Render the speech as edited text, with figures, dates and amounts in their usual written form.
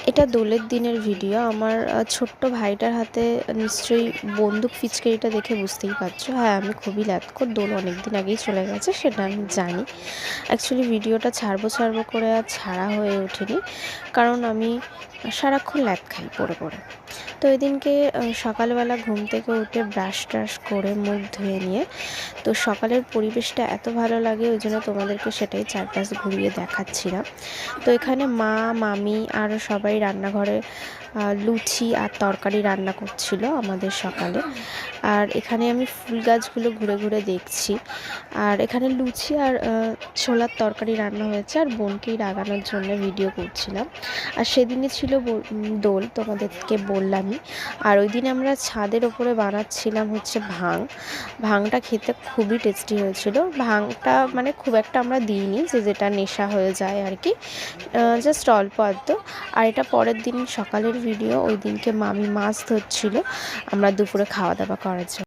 এটা দোলের দিনের ভিডিও। আমার ছোট্ট ভাইটার হাতে নিশ্চয়ই বন্দুক ফিচকারিটা দেখে বুঝতেই পারছো। হ্যাঁ, আমি খুবই ল্যাতখোর। দোল অনেক দিন আগেই চলে গেছে, সেটা আমি জানি। অ্যাকচুয়ালি ভিডিওটা ছাড়বো করে আর ছাড়া হয়ে ওঠেনি, কারণ আমি সারাক্ষণ ল্যাদ খাই পড়ে পড়ে। তো এদিনকে সকালবেলা ঘুম থেকে উঠে ব্রাশ ট্রাশ করে মুখ ধুয়ে নিয়ে, তো সকালের পরিবেশটা এত ভালো লাগে, ওই জন্য তোমাদেরকে সেটাই চারপাশ ঘুরিয়ে দেখাচ্ছিলাম। তো এখানে মা, মামি আরও সবাই রান্নাঘরে লুচি আর তরকারি রান্না করছিল আমাদের সকালে। আর এখানে আমি ফুল গাছগুলো ঘুরে ঘুরে দেখছি। আর এখানে লুচি আর ছোলার তরকারি রান্না হয়েছে, আর বোনকেই রাগানোর জন্য ভিডিও করছিলাম। আর সেদিনে ছিল দোল, তোমাদেরকে বললামই। আর ওই দিন আমরা ছাদের ওপরে বানাচ্ছিলাম হচ্ছে ভাংটা খেতে খুবই টেস্টি হয়েছিল। ভাংটা মানে খুব একটা আমরা দিইনি, যেটা নেশা হয়ে যায় আর কি, জাস্ট অল্প আধটু। আর এটা পরের দিন সকালের ভিডিও। ওই দিনকে মামি মাছ ধরছিল আমরা দুপুরে খাওয়া দাওয়া করার জন্য।